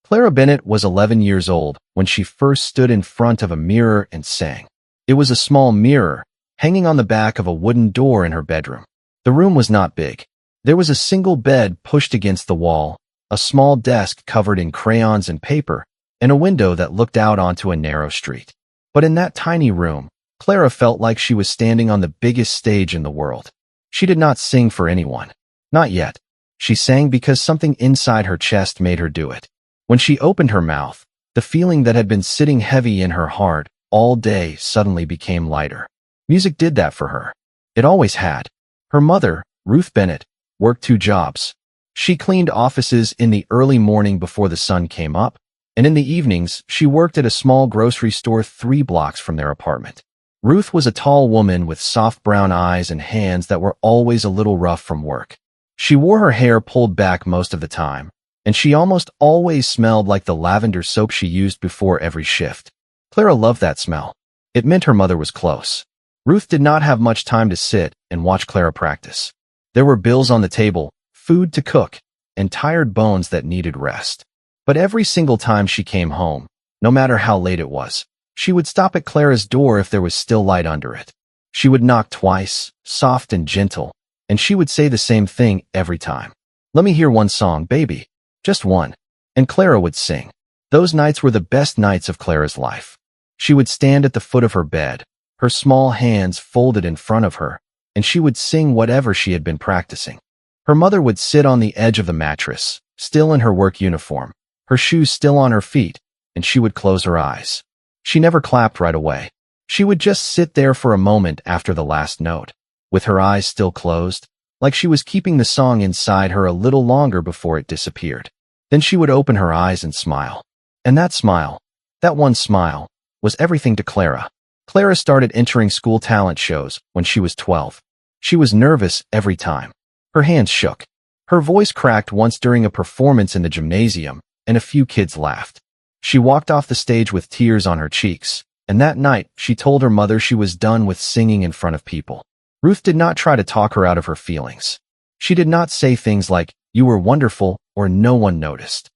Clara Bennett was 11 years old when she first stood in front of a mirror and sang. It was a small mirror, hanging on the back of a wooden door in her bedroom. The room was not big. There was a single bed pushed against the wall, a small desk covered in crayons and paper, and a window that looked out onto a narrow street. But in that tiny room, Clara felt like she was standing on the biggest stage in the world. She did not sing for anyone. Not yet. She sang because something inside her chest made her do it. When she opened her mouth, the feeling that had been sitting heavy in her heart all day suddenly became lighter. Music did that for her. It always had. Her mother, Ruth Bennett, worked 2 jobs. She cleaned offices in the early morning before the sun came up, and in the evenings, she worked at a small grocery store 3 blocks from their apartment. Ruth was a tall woman with soft brown eyes and hands that were always a little rough from work. She wore her hair pulled back most of the time, and she almost always smelled like the lavender soap she used before every shift. Clara loved that smell. It meant her mother was close. Ruth did not have much time to sit and watch Clara practice. There were bills on the table, food to cook, and tired bones that needed rest. But every single time she came home, no matter how late it was, she would stop at Clara's door if there was still light under it. She would knock twice, soft and gentle, and she would say the same thing every time. "Let me hear one song, baby. Just one." And Clara would sing. Those nights were the best nights of Clara's life. She would stand at the foot of her bed, her small hands folded in front of her, and she would sing whatever she had been practicing. Her mother would sit on the edge of the mattress, still in her work uniform, her shoes still on her feet, and she would close her eyes. She never clapped right away. She would just sit there for a moment after the last note, with her eyes still closed, like she was keeping the song inside her a little longer before it disappeared. Then she would open her eyes and smile. And that smile, that one smile, was everything to Clara. Clara started entering school talent shows when she was 12. She was nervous every time. Her hands shook. Her voice cracked once during a performance in the gymnasium, and a few kids laughed. She walked off the stage with tears on her cheeks, and that night she told her mother she was done with singing in front of people. Ruth did not try to talk her out of her feelings. She did not say things like, "You were wonderful," or "No one noticed."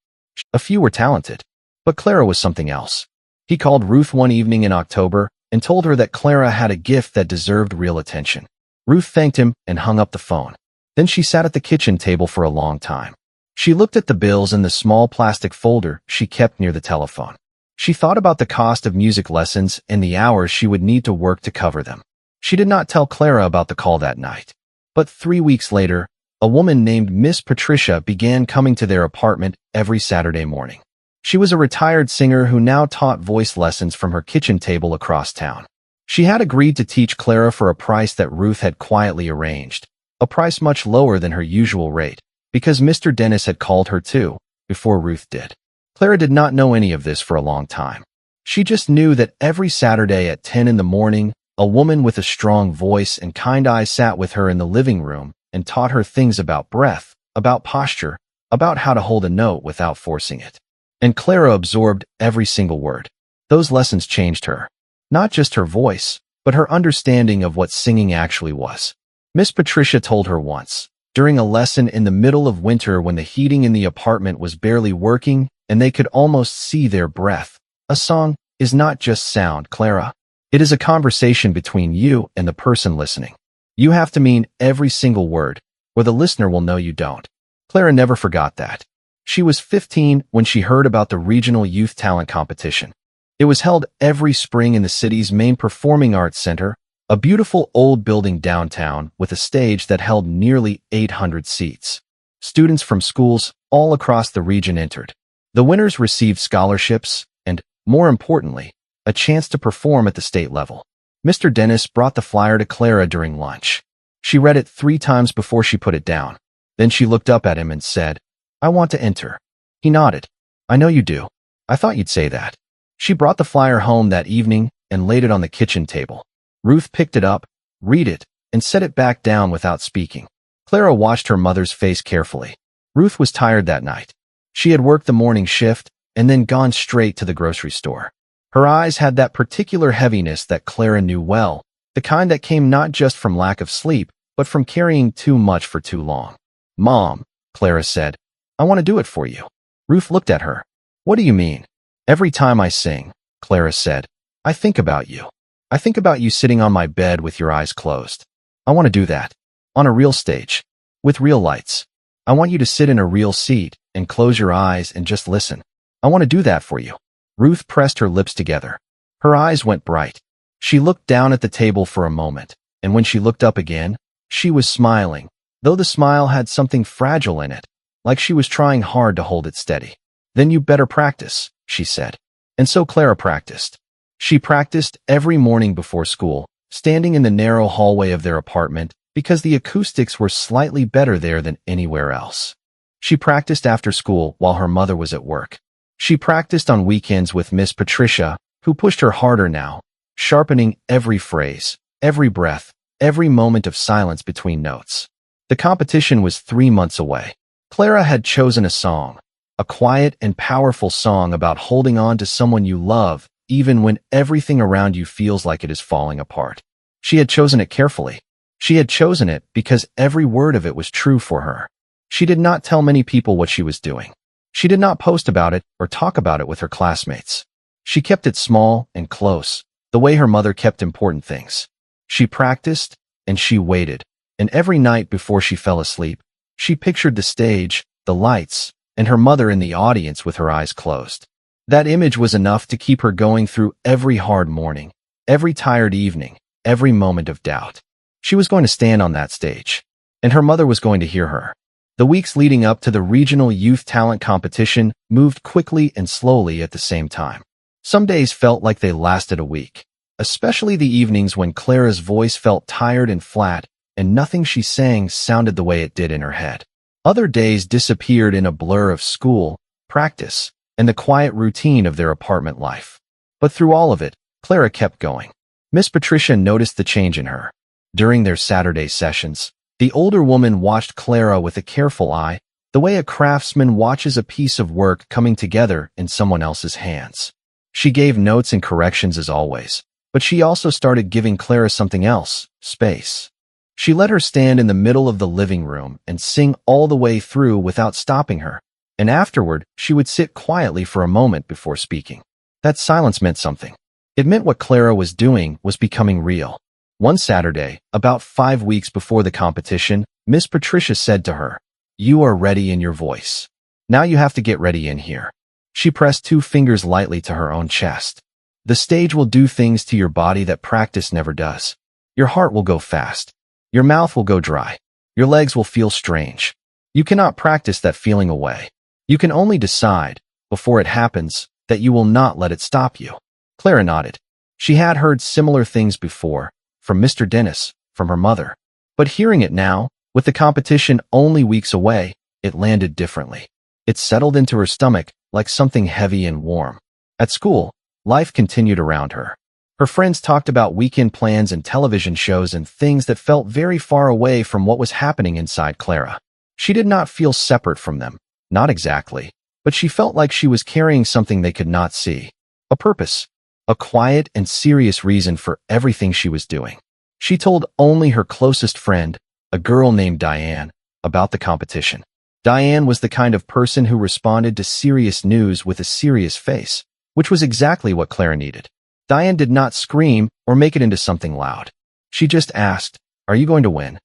A few were talented, but Clara was something else. He called Ruth one evening in October and told her that Clara had a gift that deserved real attention. Ruth thanked him and hung up the phone. Then she sat at the kitchen table for a long time. She looked at the bills in the small plastic folder she kept near the telephone. She thought about the cost of music lessons and the hours she would need to work to cover them. She did not tell Clara about the call that night. But 3 weeks later, a woman named Miss Patricia began coming to their apartment every Saturday morning. She was a retired singer who now taught voice lessons from her kitchen table across town. She had agreed to teach Clara for a price that Ruth had quietly arranged, a price much lower than her usual rate, because Mr. Dennis had called her too, before Ruth did. Clara did not know any of this for a long time. She just knew that every Saturday at 10 in the morning, a woman with a strong voice and kind eyes sat with her in the living room and taught her things about breath, about posture, about how to hold a note without forcing it. And Clara absorbed every single word. Those lessons changed her. Not just her voice, but her understanding of what singing actually was. Miss Patricia told her once, during a lesson in the middle of winter when the heating in the apartment was barely working and they could almost see their breath, "A song is not just sound, Clara. It is a conversation between you and the person listening. You have to mean every single word, or the listener will know you don't." Clara never forgot that. She was 15 when she heard about the regional youth talent competition. It was held every spring in the city's main performing arts center, a beautiful old building downtown with a stage that held nearly 800 seats. Students from schools all across the region entered. The winners received scholarships and, more importantly, a chance to perform at the state level. Mr. Dennis brought the flyer to Clara during lunch. She read it 3 times before she put it down. Then she looked up at him and said, "I want to enter." He nodded. "I know you do. I thought you'd say that." She brought the flyer home that evening and laid it on the kitchen table. Ruth picked it up, read it, and set it back down without speaking. Clara watched her mother's face carefully. Ruth was tired that night. She had worked the morning shift and then gone straight to the grocery store. Her eyes had that particular heaviness that Clara knew well, the kind that came not just from lack of sleep, but from carrying too much for too long. "Mom," Clara said, "I want to do it for you." Ruth looked at her. What do you mean? Every time I sing, Clara said, I think about you. I think about you sitting on my bed with your eyes closed. I want to do that. On a real stage. With real lights. I want you to sit in a real seat and close your eyes and just listen. I want to do that for you. Ruth pressed her lips together. Her eyes went bright. She looked down at the table for a moment, and when she looked up again, she was smiling, though the smile had something fragile in it, like she was trying hard to hold it steady. Then you better practice, she said. And so Clara practiced. She practiced every morning before school, standing in the narrow hallway of their apartment because the acoustics were slightly better there than anywhere else. She practiced after school while her mother was at work. She practiced on weekends with Miss Patricia, who pushed her harder now, sharpening every phrase, every breath, every moment of silence between notes. The competition was 3 months away. Clara had chosen a song, a quiet and powerful song about holding on to someone you love, even when everything around you feels like it is falling apart. She had chosen it carefully. She had chosen it because every word of it was true for her. She did not tell many people what she was doing. She did not post about it or talk about it with her classmates. She kept it small and close, the way her mother kept important things. She practiced and she waited, and every night before she fell asleep, she pictured the stage, the lights, and her mother in the audience with her eyes closed. That image was enough to keep her going through every hard morning, every tired evening, every moment of doubt. She was going to stand on that stage, and her mother was going to hear her. The weeks leading up to the regional youth talent competition moved quickly and slowly at the same time. Some days felt like they lasted a week, especially the evenings when Clara's voice felt tired and flat, and nothing she sang sounded the way it did in her head. Other days disappeared in a blur of school, practice, and the quiet routine of their apartment life. But through all of it, Clara kept going. Miss Patricia noticed the change in her. During their Saturday sessions, the older woman watched Clara with a careful eye, the way a craftsman watches a piece of work coming together in someone else's hands. She gave notes and corrections as always, but she also started giving Clara something else, space. She let her stand in the middle of the living room and sing all the way through without stopping her, and afterward she would sit quietly for a moment before speaking. That silence meant something. It meant what Clara was doing was becoming real. One Saturday, about 5 weeks before the competition, Miss Patricia said to her, "You are ready in your voice. Now you have to get ready in here." She pressed 2 fingers lightly to her own chest. "The stage will do things to your body that practice never does. Your heart will go fast. Your mouth will go dry. Your legs will feel strange. You cannot practice that feeling away. You can only decide, before it happens, that you will not let it stop you." Clara nodded. She had heard similar things before, from Mr. Dennis, from her mother. But hearing it now, with the competition only weeks away, it landed differently. It settled into her stomach like something heavy and warm. At school, life continued around her. Her friends talked about weekend plans and television shows and things that felt very far away from what was happening inside Clara. She did not feel separate from them, not exactly, but she felt like she was carrying something they could not see. A purpose. A quiet and serious reason for everything she was doing. She told only her closest friend, a girl named Diane, about the competition. Diane was the kind of person who responded to serious news with a serious face, which was exactly what Clara needed. Diane did not scream or make it into something loud. She just asked, "Are you going to win?"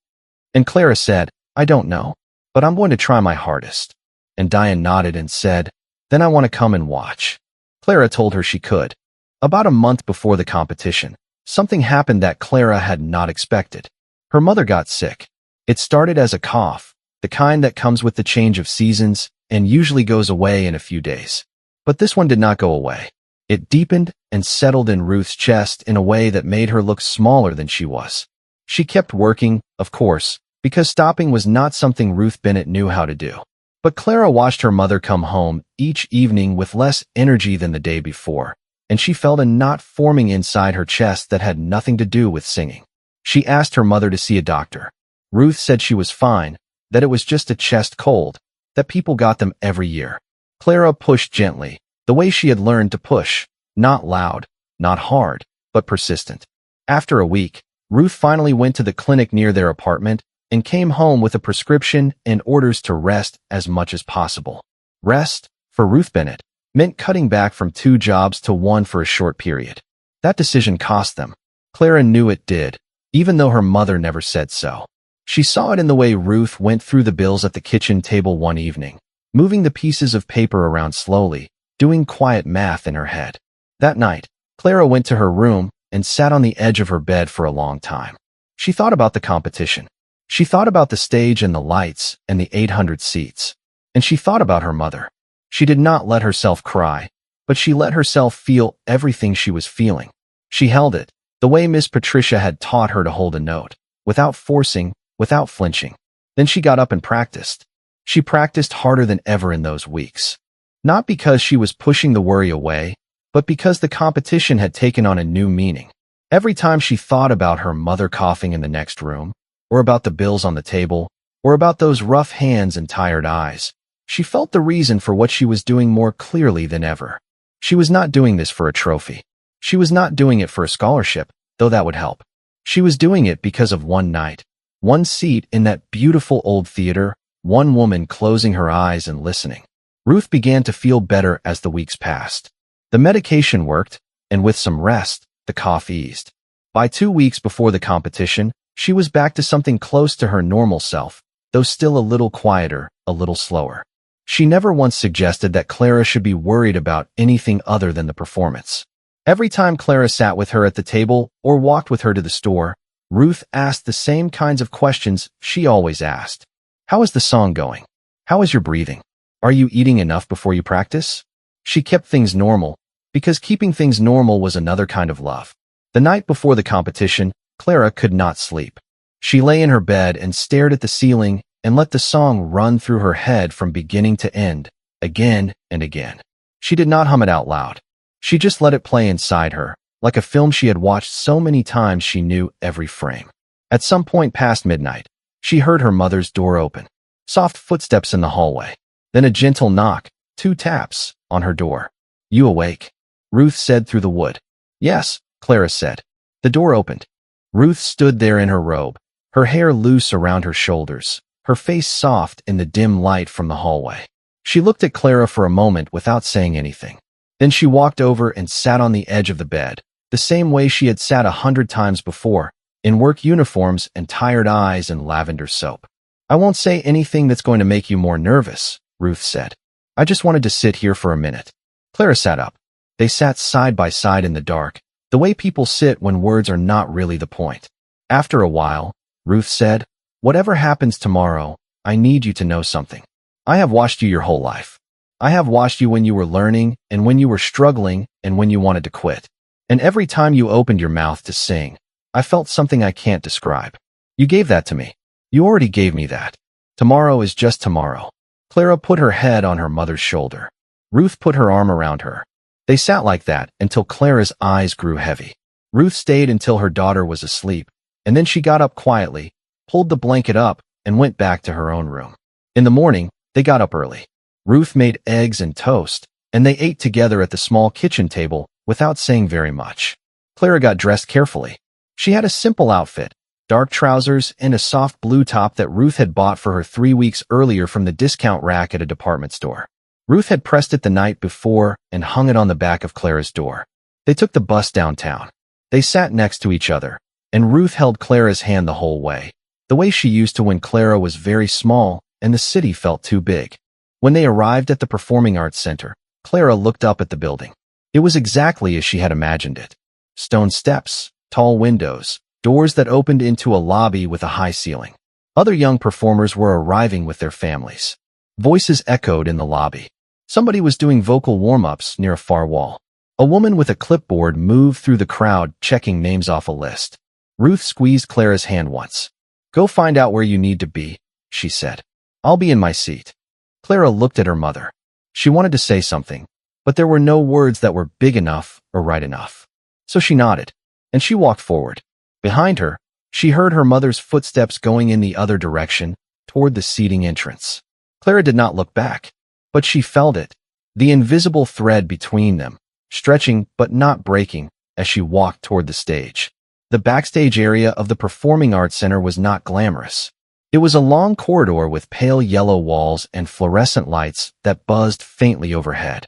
And Clara said, "I don't know, but I'm going to try my hardest." And Diane nodded and said, "Then I want to come and watch." Clara told her she could. About a month before the competition, something happened that Clara had not expected. Her mother got sick. It started as a cough, the kind that comes with the change of seasons and usually goes away in a few days. But this one did not go away. It deepened and settled in Ruth's chest in a way that made her look smaller than she was. She kept working, of course, because stopping was not something Ruth Bennett knew how to do. But Clara watched her mother come home each evening with less energy than the day before, and she felt a knot forming inside her chest that had nothing to do with singing. She asked her mother to see a doctor. Ruth said she was fine, that it was just a chest cold, that people got them every year. Clara pushed gently, the way she had learned to push, not loud, not hard, but persistent. After a week, Ruth finally went to the clinic near their apartment and came home with a prescription and orders to rest as much as possible. Rest, for Ruth Bennett, meant cutting back from 2 jobs to one for a short period. That decision cost them. Clara knew it did, even though her mother never said so. She saw it in the way Ruth went through the bills at the kitchen table one evening, moving the pieces of paper around slowly, doing quiet math in her head. That night, Clara went to her room and sat on the edge of her bed for a long time. She thought about the competition. She thought about the stage and the lights and the 800 seats. And she thought about her mother. She did not let herself cry, but she let herself feel everything she was feeling. She held it, the way Miss Patricia had taught her to hold a note, without forcing, without flinching. Then she got up and practiced. She practiced harder than ever in those weeks. Not because she was pushing the worry away, but because the competition had taken on a new meaning. Every time she thought about her mother coughing in the next room, or about the bills on the table, or about those rough hands and tired eyes, she felt the reason for what she was doing more clearly than ever. She was not doing this for a trophy. She was not doing it for a scholarship, though that would help. She was doing it because of one night, one seat in that beautiful old theater, one woman closing her eyes and listening. Ruth began to feel better as the weeks passed. The medication worked, and with some rest, the cough eased. By 2 weeks before the competition, she was back to something close to her normal self, though still a little quieter, a little slower. She never once suggested that Clara should be worried about anything other than the performance. Every time Clara sat with her at the table or walked with her to the store, Ruth asked the same kinds of questions she always asked. How is the song going? How is your breathing? Are you eating enough before you practice? She kept things normal, because keeping things normal was another kind of love. The night before the competition, Clara could not sleep. She lay in her bed and stared at the ceiling and let the song run through her head from beginning to end, again and again. She did not hum it out loud. She just let it play inside her, like a film she had watched so many times she knew every frame. At some point past midnight, she heard her mother's door open. Soft footsteps in the hallway. Then a gentle knock, 2 taps, on her door. You awake? Ruth said through the wood. Yes, Clara said. The door opened. Ruth stood there in her robe, her hair loose around her shoulders, her face soft in the dim light from the hallway. She looked at Clara for a moment without saying anything. Then she walked over and sat on the edge of the bed, the same way she had sat 100 times before, in work uniforms and tired eyes and lavender soap. I won't say anything that's going to make you more nervous, Ruth said. I just wanted to sit here for a minute. Clara sat up. They sat side by side in the dark, the way people sit when words are not really the point. After a while, Ruth said, whatever happens tomorrow, I need you to know something. I have watched you your whole life. I have watched you when you were learning and when you were struggling and when you wanted to quit. And every time you opened your mouth to sing, I felt something I can't describe. You gave that to me. You already gave me that. Tomorrow is just tomorrow. Clara put her head on her mother's shoulder. Ruth put her arm around her. They sat like that until Clara's eyes grew heavy. Ruth stayed until her daughter was asleep, and then she got up quietly, pulled the blanket up, and went back to her own room. In the morning, they got up early. Ruth made eggs and toast, and they ate together at the small kitchen table without saying very much. Clara got dressed carefully. She had a simple outfit, dark trousers and a soft blue top that Ruth had bought for her 3 weeks earlier from the discount rack at a department store. Ruth had pressed it the night before and hung it on the back of Clara's door. They took the bus downtown. They sat next to each other, and Ruth held Clara's hand the whole way, the way she used to when Clara was very small and the city felt too big. When they arrived at the Performing Arts Center, Clara looked up at the building. It was exactly as she had imagined it. Stone steps, tall windows, doors that opened into a lobby with a high ceiling. Other young performers were arriving with their families. Voices echoed in the lobby. Somebody was doing vocal warm-ups near a far wall. A woman with a clipboard moved through the crowd, checking names off a list. Ruth squeezed Clara's hand once. Go find out where you need to be, she said. I'll be in my seat. Clara looked at her mother. She wanted to say something, but there were no words that were big enough or right enough. So she nodded, and she walked forward. Behind her, she heard her mother's footsteps going in the other direction, toward the seating entrance. Clara did not look back, but she felt it, the invisible thread between them, stretching but not breaking as she walked toward the stage. The backstage area of the Performing Arts Center was not glamorous. It was a long corridor with pale yellow walls and fluorescent lights that buzzed faintly overhead.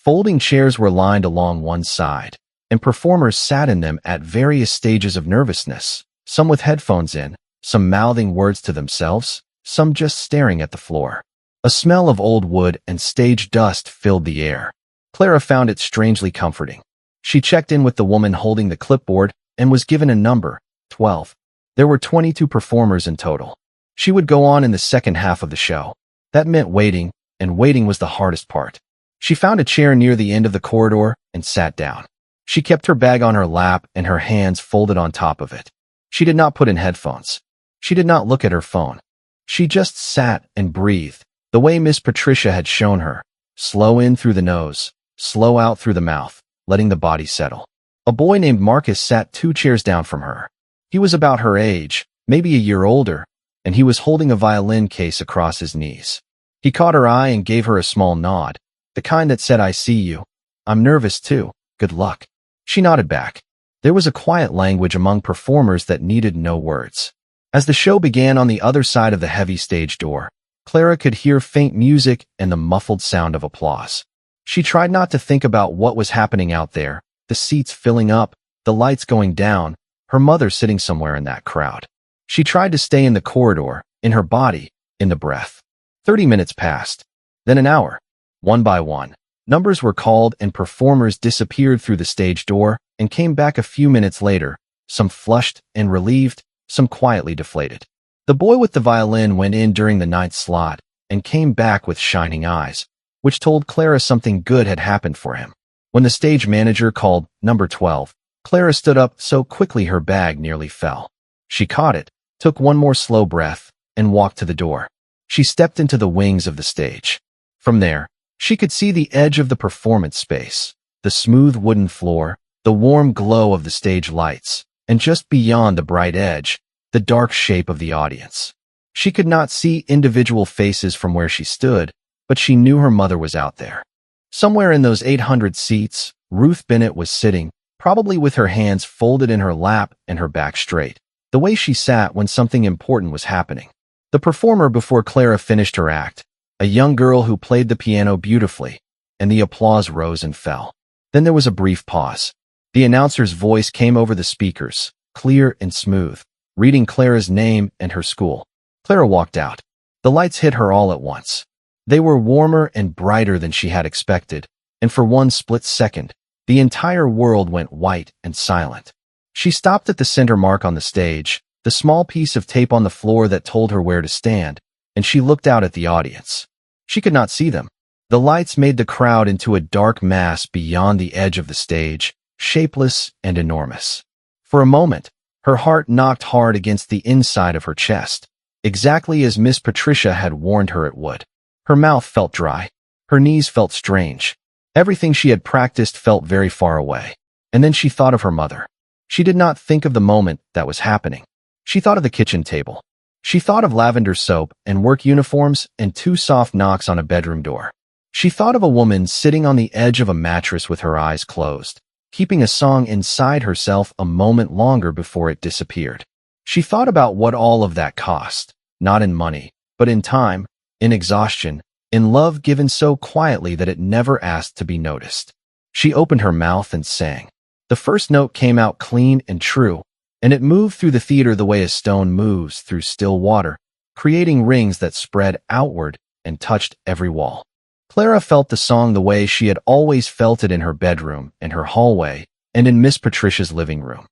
Folding chairs were lined along one side, and performers sat in them at various stages of nervousness, some with headphones in, some mouthing words to themselves, some just staring at the floor. A smell of old wood and stage dust filled the air. Clara found it strangely comforting. She checked in with the woman holding the clipboard and was given a number, 12. There were 22 performers in total. She would go on in the second half of the show. That meant waiting, and waiting was the hardest part. She found a chair near the end of the corridor and sat down. She kept her bag on her lap and her hands folded on top of it. She did not put in headphones. She did not look at her phone. She just sat and breathed, the way Miss Patricia had shown her. Slow in through the nose, slow out through the mouth, letting the body settle. A boy named Marcus sat 2 chairs down from her. He was about her age, maybe a year older, and he was holding a violin case across his knees. He caught her eye and gave her a small nod, the kind that said, "I see you. I'm nervous too. Good luck." She nodded back. There was a quiet language among performers that needed no words. As the show began on the other side of the heavy stage door, Clara could hear faint music and the muffled sound of applause. She tried not to think about what was happening out there, the seats filling up, the lights going down, her mother sitting somewhere in that crowd. She tried to stay in the corridor, in her body, in the breath. 30 minutes passed, then an hour. One by one, numbers were called and performers disappeared through the stage door and came back a few minutes later, some flushed and relieved, some quietly deflated. The boy with the violin went in during the 9th slot and came back with shining eyes, which told Clara something good had happened for him. When the stage manager called number 12, Clara stood up so quickly her bag nearly fell. She caught it, took one more slow breath, and walked to the door. She stepped into the wings of the stage. From there, she could see the edge of the performance space, the smooth wooden floor, the warm glow of the stage lights, and just beyond the bright edge, the dark shape of the audience. She could not see individual faces from where she stood, but she knew her mother was out there. Somewhere in those 800 seats, Ruth Bennett was sitting, probably with her hands folded in her lap and her back straight, the way she sat when something important was happening. The performer before Clara finished her act, a young girl who played the piano beautifully, and the applause rose and fell. Then there was a brief pause. The announcer's voice came over the speakers, clear and smooth, reading Clara's name and her school. Clara walked out. The lights hit her all at once. They were warmer and brighter than she had expected, and for one split second, the entire world went white and silent. She stopped at the center mark on the stage, the small piece of tape on the floor that told her where to stand, and she looked out at the audience. She could not see them. The lights made the crowd into a dark mass beyond the edge of the stage, shapeless and enormous. For a moment, her heart knocked hard against the inside of her chest, exactly as Miss Patricia had warned her it would. Her mouth felt dry. Her knees felt strange. Everything she had practiced felt very far away. And then she thought of her mother. She did not think of the moment that was happening. She thought of the kitchen table. She thought of lavender soap and work uniforms and 2 soft knocks on a bedroom door. She thought of a woman sitting on the edge of a mattress with her eyes closed, keeping a song inside herself a moment longer before it disappeared. She thought about what all of that cost, not in money, but in time, in exhaustion, in love given so quietly that it never asked to be noticed. She opened her mouth and sang. The first note came out clean and true, and it moved through the theater the way a stone moves through still water, creating rings that spread outward and touched every wall. Clara felt the song the way she had always felt it in her bedroom, in her hallway, and in Miss Patricia's living room.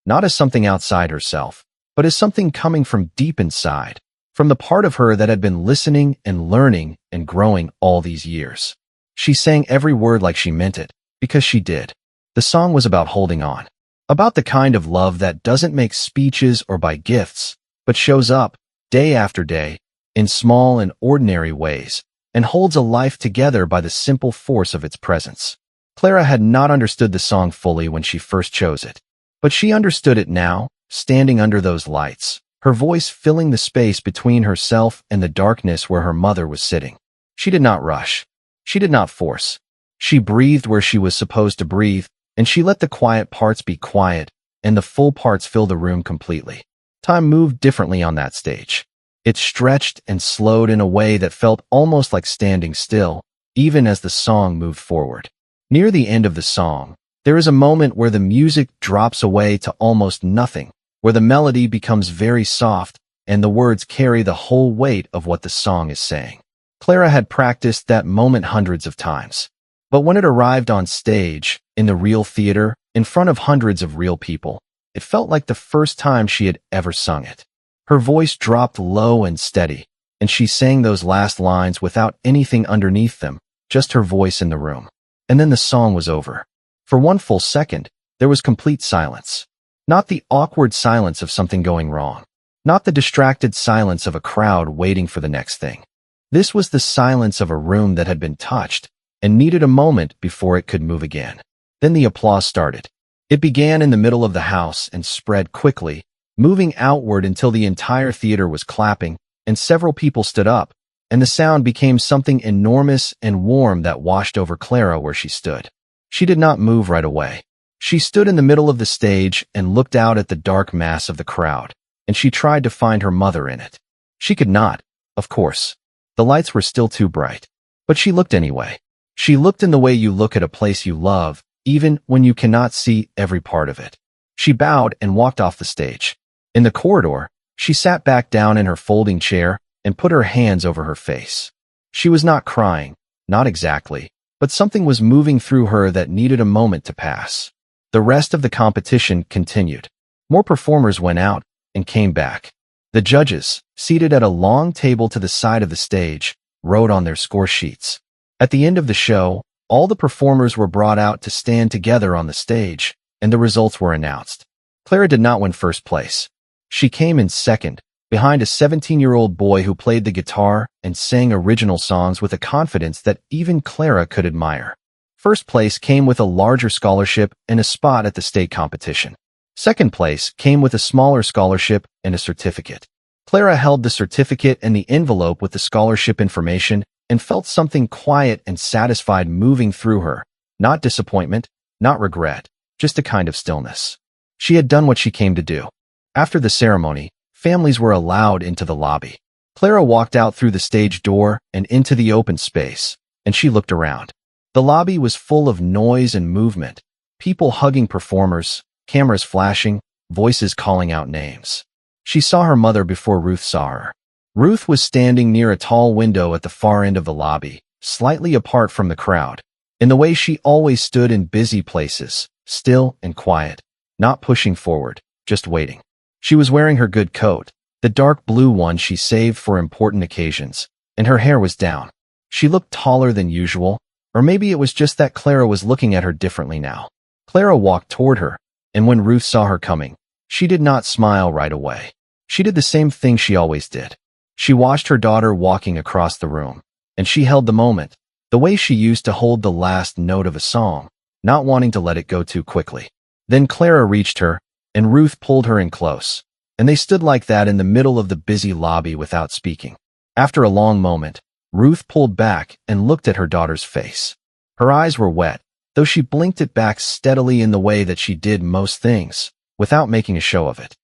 Not as something outside herself, but as something coming from deep inside, from the part of her that had been listening and learning and growing all these years. She sang every word like she meant it, because she did. The song was about holding on. About the kind of love that doesn't make speeches or buy gifts, but shows up, day after day, in small and ordinary ways, and holds a life together by the simple force of its presence. Clara had not understood the song fully when she first chose it, but she understood it now, standing under those lights, her voice filling the space between herself and the darkness where her mother was sitting. She did not rush. She did not force. She breathed where she was supposed to breathe, and she let the quiet parts be quiet and the full parts fill the room completely. Time moved differently on that stage. It stretched and slowed in a way that felt almost like standing still, even as the song moved forward. Near the end of the song, there is a moment where the music drops away to almost nothing, where the melody becomes very soft and the words carry the whole weight of what the song is saying. Clara had practiced that moment hundreds of times. But when it arrived on stage, in the real theater, in front of hundreds of real people, it felt like the first time she had ever sung it. Her voice dropped low and steady, and she sang those last lines without anything underneath them, just her voice in the room. And then the song was over. For one full second, there was complete silence. Not the awkward silence of something going wrong. Not the distracted silence of a crowd waiting for the next thing. This was the silence of a room that had been touched and needed a moment before it could move again. Then the applause started. It began in the middle of the house and spread quickly, moving outward until the entire theater was clapping, and several people stood up, and the sound became something enormous and warm that washed over Clara where she stood. She did not move right away. She stood in the middle of the stage and looked out at the dark mass of the crowd, and she tried to find her mother in it. She could not, of course. The lights were still too bright. But she looked anyway. She looked in the way you look at a place you love, even when you cannot see every part of it. She bowed and walked off the stage. In the corridor, she sat back down in her folding chair and put her hands over her face. She was not crying, not exactly, but something was moving through her that needed a moment to pass. The rest of the competition continued. More performers went out and came back. The judges, seated at a long table to the side of the stage, wrote on their score sheets. At the end of the show, all the performers were brought out to stand together on the stage, and the results were announced. Clara did not win first place. She came in second, behind a 17-year-old boy who played the guitar and sang original songs with a confidence that even Clara could admire. First place came with a larger scholarship and a spot at the state competition. Second place came with a smaller scholarship and a certificate. Clara held the certificate and the envelope with the scholarship information and felt something quiet and satisfied moving through her. Not disappointment, not regret, just a kind of stillness. She had done what she came to do. After the ceremony, families were allowed into the lobby. Clara walked out through the stage door and into the open space, and she looked around. The lobby was full of noise and movement, people hugging performers, cameras flashing, voices calling out names. She saw her mother before Ruth saw her. Ruth was standing near a tall window at the far end of the lobby, slightly apart from the crowd, in the way she always stood in busy places, still and quiet, not pushing forward, just waiting. She was wearing her good coat, the dark blue one she saved for important occasions, and her hair was down. She looked taller than usual, or maybe it was just that Clara was looking at her differently now. Clara walked toward her, and when Ruth saw her coming, she did not smile right away. She did the same thing she always did. She watched her daughter walking across the room, and she held the moment, the way she used to hold the last note of a song, not wanting to let it go too quickly. Then Clara reached her, and Ruth pulled her in close, and they stood like that in the middle of the busy lobby without speaking. After a long moment, Ruth pulled back and looked at her daughter's face. Her eyes were wet, though she blinked it back steadily in the way that she did most things, without making a show of it.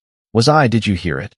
Did you hear it?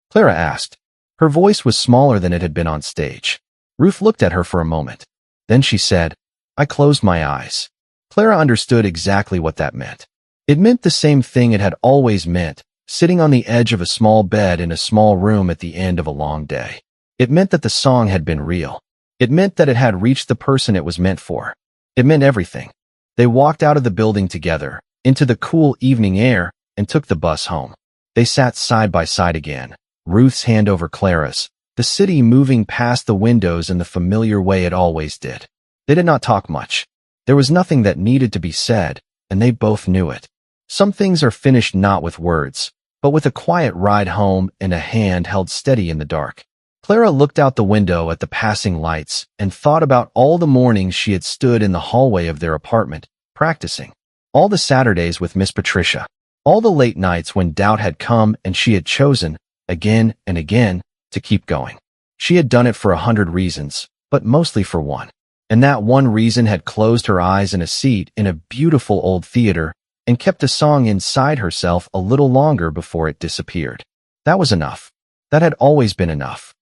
Clara asked. Her voice was smaller than it had been on stage. Ruth looked at her for a moment. Then she said, I closed my eyes. Clara understood exactly what that meant. It meant the same thing it had always meant, sitting on the edge of a small bed in a small room at the end of a long day. It meant that the song had been real. It meant that it had reached the person it was meant for. It meant everything. They walked out of the building together, into the cool evening air, and took the bus home. They sat side by side again, Ruth's hand over Clara's, the city moving past the windows in the familiar way it always did. They did not talk much. There was nothing that needed to be said, and they both knew it. Some things are finished not with words, but with a quiet ride home and a hand held steady in the dark. Clara looked out the window at the passing lights and thought about all the mornings she had stood in the hallway of their apartment, practicing. All the Saturdays with Miss Patricia. All the late nights when doubt had come and she had chosen, again and again, to keep going. She had done it for 100 reasons, but mostly for one. And that one reason had closed her eyes in a seat in a beautiful old theater and kept a song inside herself a little longer before it disappeared. That was enough. That had always been enough.